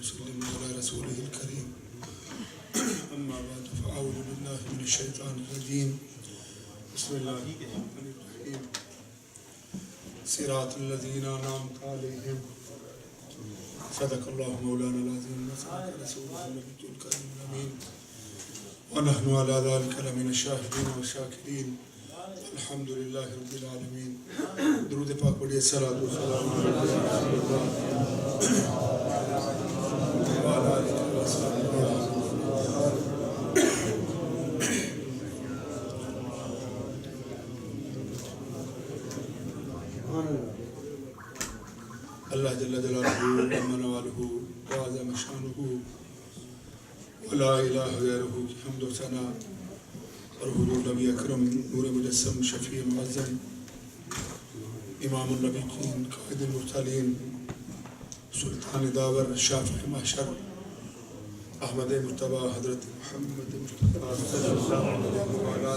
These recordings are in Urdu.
وسلم على رسوله الكريم أما بعد فأعوذ بالله من الشيطان الرجيم بسم الله الرحمن الرحيم صراط الذين أنعمت عليهم صدق الله مولانا العظيم وصدق رسوله النبي الكريم الأمين ونحن على ذلك لمن الشاهدين والشاكرين الحمد لله رب العالمين درود پاک پڑھیے صلوات و سلام علی رسول اللہ وعلى آلہ وصحبہ اللہ جل جلالہ ومن والہ وعظم شانہ ولا الہ غیرہ کی حمد و ثنا اور حضور نبی اکرم نور مجسم شفیع معظم امام النبیین قائد المرسلین سلطان داور شافع محشر احمد مرتبہ حضرت محمد مصطفیٰ صلی اللہ علیہ وآلہ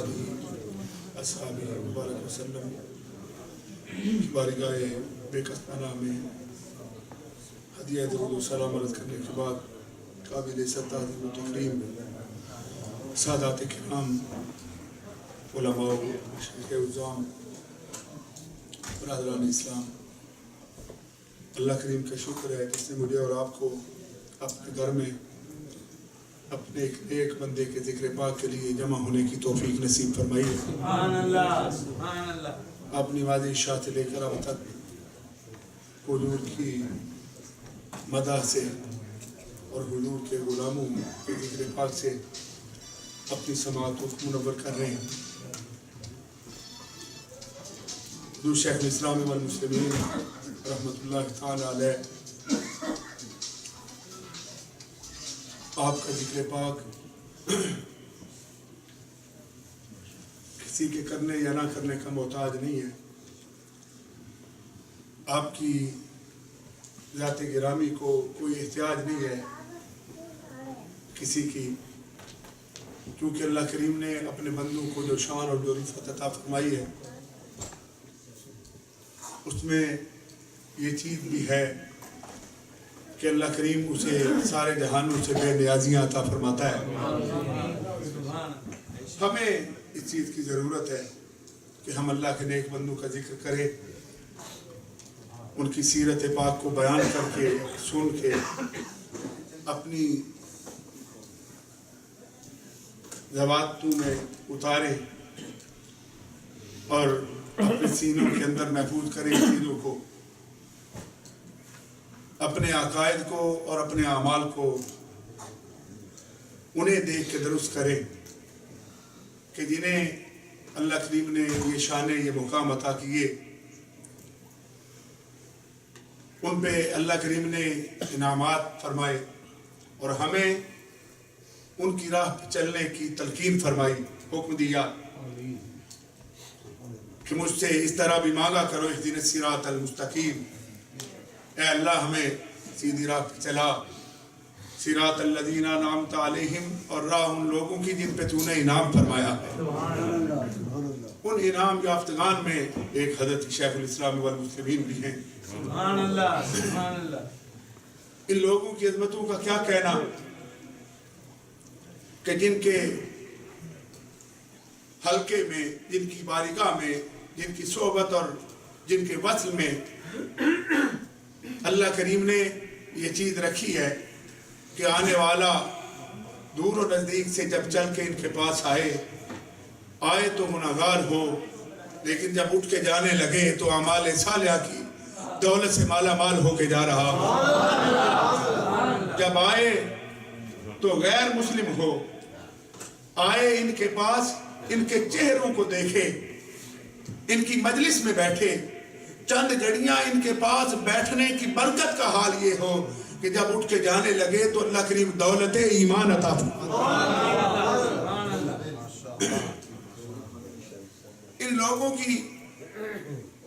اصحابہ مبارک وسلم کی بارگاہ بے کسانہ میں ہدیہ درود و سلام عرض کرنے کے بعد قابل تعظیم و تکریم سادات کرام علماء مشایخ عظام برادران اسلام، اللہ کریم کا شکر ہے جس نے مجھے اور آپ کو اپنے گھر میں اپنے ایک نیک بندے کے ذکر پاک کے لیے جمع ہونے کی توفیق نصیب فرمائی ہے۔ سبحان اللہ، سبحان اللہ۔ اپنی واضح شاہ سے لے کر اب تک حضور کی مدح سے اور حضور کے غلاموں کے ذکر پاک سے اپنی سماعتوں کو منور کر رہے ہیں۔ حضور شیخ الاسلام والمسلمین رحمت اللہ تعالی علیہ آپ کا ذکر پاک کسی کے کرنے یا نہ کرنے کا محتاج نہیں ہے۔ آپ کی ذات گرامی کو کوئی احتیاج نہیں ہے کسی کی، کیونکہ اللہ کریم نے اپنے بندوں کو جو شان اور جو رفعت عطا فرمائی ہے اس میں یہ چیز بھی ہے کہ اللہ کریم اسے سارے جہانوں سے بے نیازیاں عطا فرماتا ہے۔ ہمیں اس چیز کی ضرورت ہے کہ ہم اللہ کے نیک بندوں کا ذکر کریں، ان کی سیرت پاک کو بیان کر کے سن کے اپنی زبانوں میں اتاریں اور اپنے سینوں کے اندر محفوظ کریں چیزوں کو، اپنے عقائد کو اور اپنے اعمال کو انہیں دیکھ کے درست کریں کہ جنہیں اللہ کریم نے یہ شان یہ مقام عطا کیے ان پہ اللہ کریم نے انعامات فرمائے اور ہمیں ان کی راہ پہ چلنے کی تلقین فرمائی، حکم دیا کہ مجھ سے اس طرح بھی مانگا کرو اہدنا الصراط المستقیم، اے اللہ ہمیں سیدھی راہ پہ چلا، صراط الذین انعمت علیہم، اور راہ ان لوگوں کی جن پہ تو نے انعام فرمایا ہے۔ ان انعام یافتگان میں ایک حضرت شیخ الاسلام والمسلمین بھی ہیں۔ سبحان اللہ، سبحان اللہ۔ ان لوگوں کی عظمتوں کا کیا کہنا کہ جن کے حلقے میں، جن کی بارگاہ میں، جن کی صحبت اور جن کے وصل میں اللہ کریم نے یہ چیز رکھی ہے کہ آنے والا دور و نزدیک سے جب چل کے ان کے پاس آئے تو گناہگار ہو، لیکن جب اٹھ کے جانے لگے تو اعمال صالحہ کی دولت سے مالا مال ہو کے جا رہا ہو، جب آئے تو غیر مسلم ہو، آئے ان کے پاس ان کے چہروں کو دیکھے، ان کی مجلس میں بیٹھے، چند گھڑیاں ان کے پاس بیٹھنے کی برکت کا حال یہ ہو کہ جب اٹھ کے جانے لگے تو اللہ کریم دولت ایمان عطا فرمائے۔ ان لوگوں کی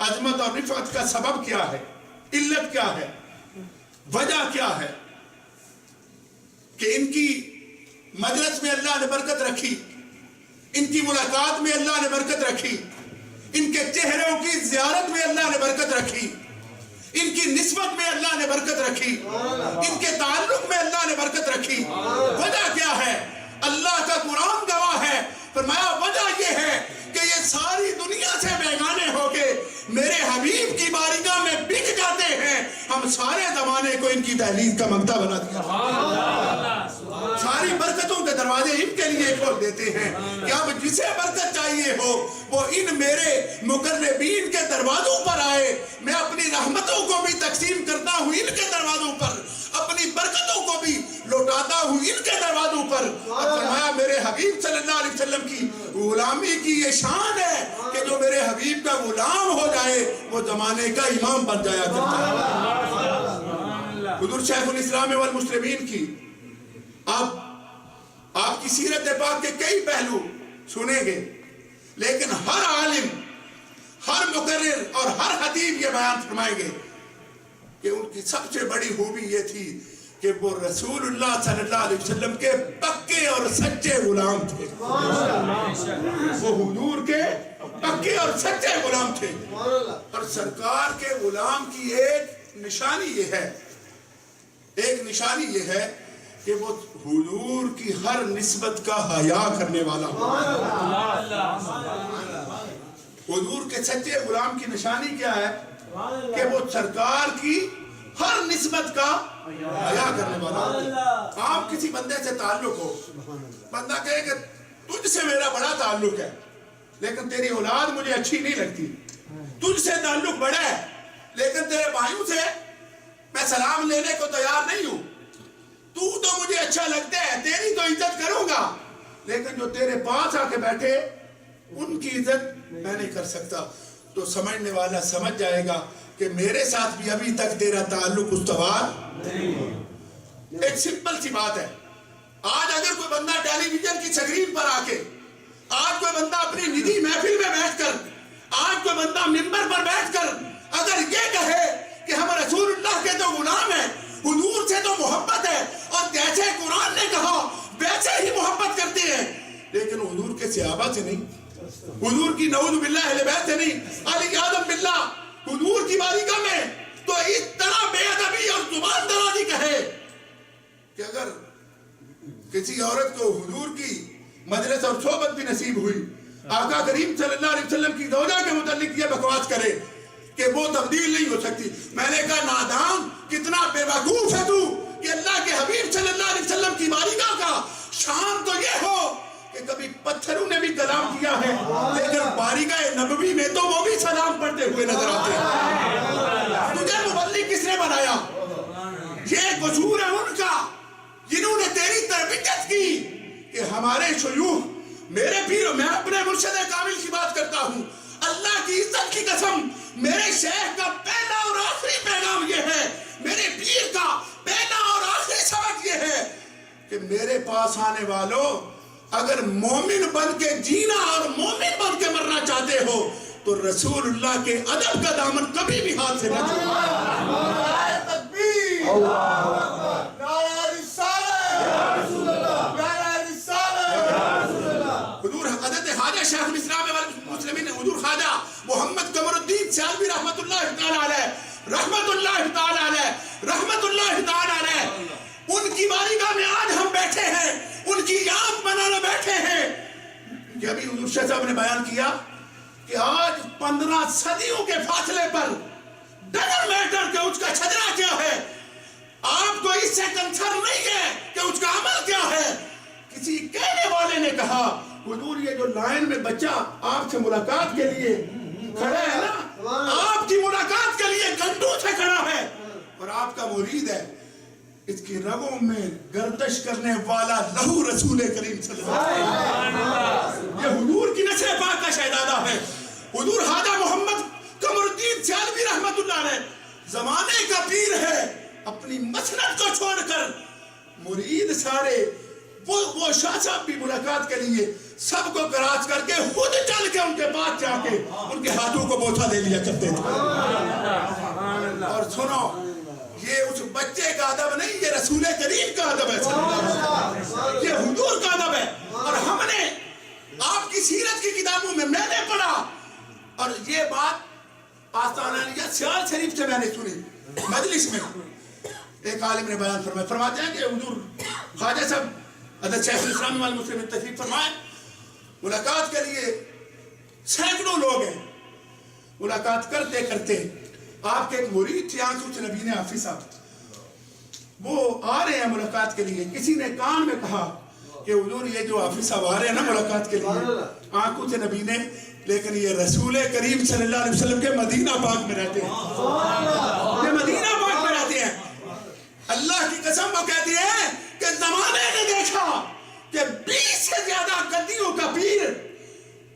عظمت اور رفعت کا سبب کیا ہے، علت کیا ہے، وجہ کیا ہے کہ ان کی مجلس میں اللہ نے برکت رکھی، ان کی ملاقات میں اللہ نے برکت رکھی، ان کے چہروں کی زیارت میں اللہ نے برکت رکھی، ان کی نسبت میں اللہ نے برکت رکھی، ان کے تعلق میں برکت رکھی. وجہ کیا ہے؟ اللہ کا قرآن گواہ ہے. فرمایا وجہ یہ ہے کہ یہ ساری دنیا سے بیگانے ہو کے میرے حبیب کی بارگاہ میں بک جاتے ہیں. ہم سارے زمانے کو ان کی دہلیز کا مقدہ بنا دیا. ساری برکتوں کے دروازے ان کے لیے کھول دیتے ہیں کہ اب جسے برکت چاہیے ہو وہ ان میرے مقربین کے دروازوں پر آئے. میں اپنی رحمتوں کو بھی تقسیم کرتا ہوں ان کے دروازوں پر, اپنی برکتوں کو بھی لوٹاتا ہوں ان کے دروازوں پر. فرمایا میرے حبیب صلی اللہ علیہ وسلم کی غلامی کی یہ شان ہے کہ جو میرے حبیب کا غلام ہو جائے وہ زمانے کا امام بن جایا کرتا ہے. حضور شیخ الاسلام والمسلمین کی آپ کی سیرت پاک کے کئی پہلو سنیں گے, لیکن ہر عالم, ہر مقرر اور ہر خطیب یہ بیان فرمائیں گے کہ ان کی سب سے بڑی خوبی یہ تھی کہ وہ رسول اللہ صلی اللہ علیہ وسلم کے پکے اور سچے غلام تھے. وہ حضور کے پکے اور سچے غلام تھے. اور سرکار کے غلام کی ایک نشانی یہ ہے کہ وہ حضور کی ہر نسبت کا حیا کرنے والا ہو. حضور کے سچے غلام کی نشانی کیا ہے؟ کہ وہ سرکار کی ہر نسبت کا حیا کرنے والا ہو. آپ کسی بندے سے تعلق ہو, بندہ کہے کہ تجھ سے میرا بڑا تعلق ہے لیکن تیری اولاد مجھے اچھی نہیں لگتی. تجھ سے تعلق بڑا ہے لیکن تیرے بھائیوں سے میں سلام لینے کو تیار نہیں ہوں. تو مجھے اچھا لگتا ہے, تیری تو عزت کروں گا, لیکن جو تیرے پاس آ کے بیٹھے ان کی عزت میں نہیں کر سکتا. تو سمجھنے والا سمجھ جائے گا کہ میرے ساتھ بھی ابھی تک تیرا تعلق استوار نہیں. ایک سمپل سی بات ہے. آج اگر کوئی بندہ ٹیلی ویژن کی سکرین پر آ کے, آج کوئی بندہ اپنی نجی محفل میں بیٹھ کر, آج کوئی بندہ ممبر پر بیٹھ کر اگر یہ کہے کہ ہم رسول اللہ کے تو غلام ہیں, حضور سے تو محبت ہے اور جیسے قرآن نے کہا ویسے ہی محبت کرتے ہیں, لیکن حضور کے صحابہ سے نہیں, حضور کی نعوذ باللہ اہل بیت سے نہیں, علی اعظم باللہ حضور کی بارگاہ میں تو اس طرح بے ادبی اور زبان درازی کہے کہ اگر کسی عورت کو حضور کی مجلس اور صحبت بھی نصیب ہوئی, آقا کریم صلی اللہ علیہ وسلم کی زوجہ کے متعلق یہ بکواس کرے کہ وہ تبدیل نہیں ہو سکتی. میں نے کہا نادان, کتنا بے وقوف ہے تو کہ اللہ کے حبیب صلی اللہ علیہ وسلم کی بارگاہ کا شان تو یہ ہو کہ کبھی پتھروں نے بھی کلام کیا ہے لیکن بارگاہ نبوی میں تو وہ بھی سلام پڑھتے ہوئے نظر آتے ہیں. تجھے مبلغ کس نے بنایا؟ یہ قصور ہے ان کا جنہوں نے تیری تربیت کی کہ ہمارے شیوخ, میرے پیر, میں اپنے مرشد کامل کی بات کرتا ہوں, اللہ کی عزت کی قسم میرے شیخ کا پہلا اور آخری پیغام یہ ہے, میرے پیر کا پہلا اور آخری سبق یہ ہے کہ میرے پاس آنے والوں اگر مومن بن کے جینا اور مومن بن کے مرنا چاہتے ہو تو رسول اللہ کے ادب کا دامن کبھی بھی ہاتھ سے نہ چھوڑو. حضور حضرت خواجہ شیخ الاسلام والمسلمین حضور خواجہ محمد قمر الدین سیالوی رحمت اللہ تعالی علیہ, رحمت اللہ تعالی علیہ, رحمت اللہ تعالی علیہ, ان کی بارگاہ میں آج ہم بیٹھے ہیں, ان کی یاد منانے بیٹھے ہیں. کہ ابھی حضور شیخ صاحب نے بیان کیا کہ آج 15 صدیوں کے فاصلے پر ڈزنٹ میٹر کہ اس کا چھجرا کیا ہے, آپ کو اس سے کنسرن نہیں ہے کہ اس کا عمل کیا ہے. کسی کہنے والے نے کہا حضور یہ جو لائن میں بچہ آپ سے ملاقات کے لیے کھڑا ہے نا, آپ کی ملاقات کے لیے گھنٹوں سے کھڑا ہے اور آپ کا مرید ہے, اس کی رگوں میں گردش کرنے والا لہو رسول کریم صلی اللہ علیہ وسلم, یہ حضور کی نسل پاک کا شہزادہ ہے. حضور خواجہ محمد قمر الدین سیالوی رحمت اللہ علیہ زمانے کا پیر ہے, اپنی مسند کو چھوڑ کر مرید سارے وہ شاہ صاحب بھی ملاقات کے لیے سب کو کراچ کر کے خود چل کے ان کے پاس جا کے ان کے ہاتھوں کو بوسہ دے لیا کرتے تھے. اور سنو, یہ اس بچے کا ادب نہیں, یہ رسول کریم کا ادب ہے, یہ حضور کا ادب ہے. اور ہم نے آپ کی سیرت کی کتابوں میں نے پڑھا اور یہ بات آستانہ سیال شریف سے میں نے سنی مجلس میں ایک عالم نے بیان فرمایا، فرماتے ہیں کہ حضور خواجہ صاحب حضرت شیخ الاسلام والمسلمین تشریف فرمائے، ملاقات کے لیے سینکڑوں لوگ ہیں، ملاقات کرتے کرتے آپ کے ایک مرید تھے آنسو نبی نے حافظ صاحب، وہ آ رہے ہیں ملاقات کے لیے، کسی نے کان میں کہا کہ حضور یہ جو حافظ صاحب آ رہے ہیں نا ملاقات کے لیے، آنکھوں سے نبی نے، لیکن یہ رسول کریم صلی اللہ علیہ وسلم کے مدینہ پاک میں رہتے ہیں، یہ مدینہ پاک میں رہتے ہیں۔ اللہ کی قسم وہ کہتی ہے کہ زمانے نے دیکھا کہ 20 سے زیادہ گدیوں کا پیر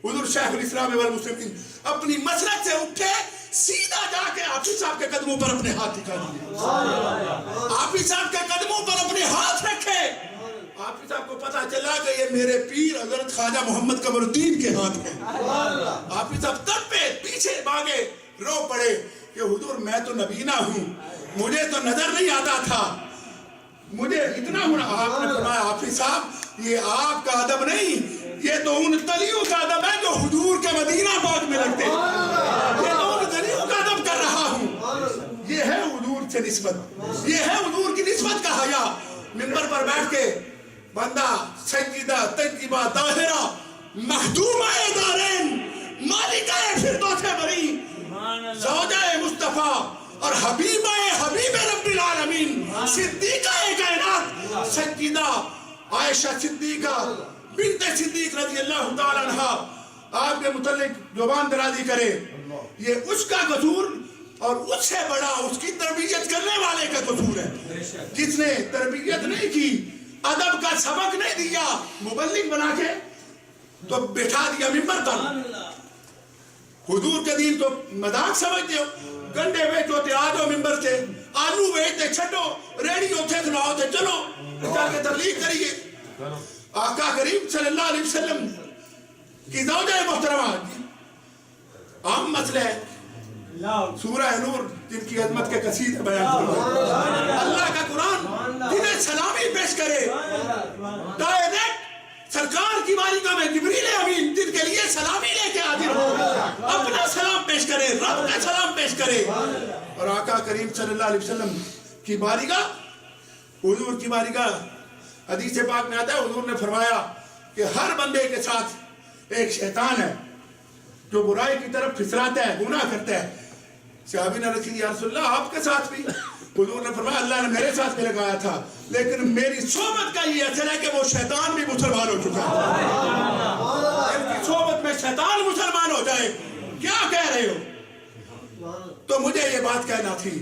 حضور شیخ الاسلام والمسلمین اپنی مسجد سے اٹھے، سیدھا جا کے حافظ صاحب کے قدموں پر اپنے ہاتھ دکھا دیے، حافظ صاحب کے قدموں پر اپنے ہاتھ رکھے۔ حافظ صاحب کو پتا چلا کہ یہ میرے پیر حضرت خواجہ محمد قمر الدین کے ہاتھ ہیں۔ حافظ صاحب تب پہ پیچھے بھاگے، رو پڑے کہ حضور میں تو نبینا ہوں، مجھے تو نظر نہیں آتا تھا، مجھے اتنا ہونا۔ آپ نے فرمایا حافظ صاحب یہ آپ کا ادب نہیں، یہ تو ان تلیوں کا ادب ہے جو حضور کے مدینہ پاک میں لگتے ہیں، یہ تو ان تلیوں کا ادب کر رہا ہوں۔ یہ ہے حضور سے نسبت، یہ ہے حضور کی نسبت کا حیا۔ منبر پر بیٹھ کے بندہ سیدہ طیبہ طاہرہ مخدومہ دارین مالکہ فردوس بری زوجہ مصطفیٰ اور حبیبہ حبیب رب العالمین صدیقہ کائنات سیدہ عائشہ صدیقہ بنت صدیق رضی اللہ تعالیٰ عنہ آپ کے متعلق زبان درازی کرے، یہ اس کا قصور اور اس سے بڑا اس کی تربیت کرنے والے کا قصور ہے، جس نے تربیت نہیں کی، ادب کا سبق نہیں دیا، مبلغ بنا کے تو بٹھا دیا منبر پر۔ حضور کے دین تو مذاق سمجھتے ہو، گنڈے بیچو تے آ جاؤ منبر سے، آلو بیچتے چھٹو، ریڈیو تھے سناؤ تے چلو چل کے تبلیغ کریے۔ آقا کریم صلی اللہ علیہ وسلم کی زوجہ محترمہ عام مسئلہ ہے، سورہ نور جن کی عظمت کے قصیدے بیان فرمائے، اللہ کا قرآن جنہیں سلامی پیش کرے، ڈائریکٹ سرکار کی بارگاہ میں جبریل امین جن کے لیے سلامی لے کے حاضر ہو، اپنا سلام پیش کرے، رب کا سلام پیش کرے۔ اور آقا کریم صلی اللہ علیہ وسلم کی بارگاہ، حضور کی بارگاہ، حدیث پاک میں آتا ہے حضور نے فرمایا کہ ہر بندے کے ساتھ ایک شیطان ہے جو برائی کی طرف پھسلاتا ہے، گناہ کرتا ہے۔ صحابی نے رکھی یا رسول اللہ آپ کے ساتھ بھی؟ حضور نے فرمایا اللہ نے میرے ساتھ بھی لگایا تھا، لیکن میری صحبت کا یہ اثر ہے کہ وہ شیطان بھی مسلمان ہو چکا ہے، ان کی صحبت میں شیطان مسلمان ہو جائے۔ کیا کہہ رہے ہو؟ تو مجھے یہ بات کہنا تھی،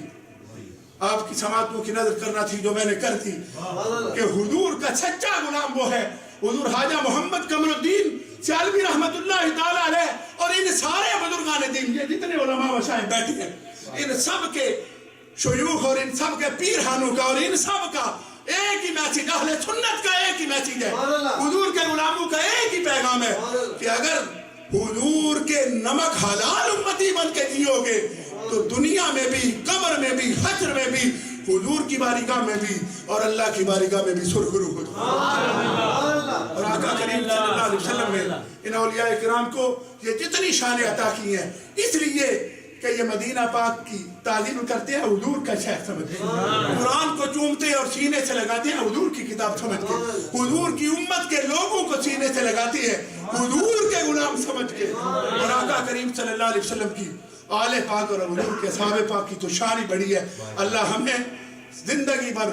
آپ کی سماعتوں کی نظر کرنا تھی جو میں نے کر تھی، کہ حضور کا سچا غلام وہ ہے، حضور خواجہ محمد قمر الدین سیالوی رحمت اللہ تعالیٰ علیہ اور ان سارے بزرگان دین، یہ جتنے علماء و مشائخ بیٹھے ہیں، ان سب کے شیوخ اور ان سب کے پیرہانوں کا اور ان سب کا ایک ہی میسیج، اہل سنت کا ایک ہی میسیج ہے، حضور کے غلاموں کا ایک ہی پیغام ہے کہ اگر حضور کے نمک حلال امتی بن کے جیو گے تو دنیا میں بھی، قبر میں بھی، حشر میں بھی، حضور کی بارگاہ میں بھی اور اللہ کی بارگاہ میں بھی سرخرو ہو جائے۔ اور آقا کریم صلی اللہ علیہ وسلم نے ان اولیاء کرام کو یہ جتنی شانیں عطا کی ہیں، اس لیے کہ یہ مدینہ پاک کی تعلیم کرتے ہیں، حضور کا شیخ سمجھتے ہیں، قرآن کو چومتے اور سینے سے لگاتے ہیں حضور کی کتاب سمجھ کے، حضور کی امت کے لوگوں کو سینے سے لگاتے ہیں حضور کے غلام سمجھ کے۔ اور آقا کریم صلی اللہ علیہ وسلم کی آل پاک اور حضور کے صحابہ پاک کی تو شان ہی بڑی ہے۔ اللہ ہمیں زندگی بھر،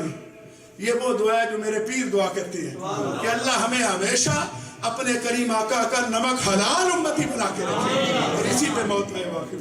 یہ وہ دعا ہے جو میرے پیر دعا کرتے ہیں کہ اللہ ہمیں ہمیشہ اپنے کریم آقا کا نمک حلال امتی بنا کے رکھے اور اسی پہ موت میں واقع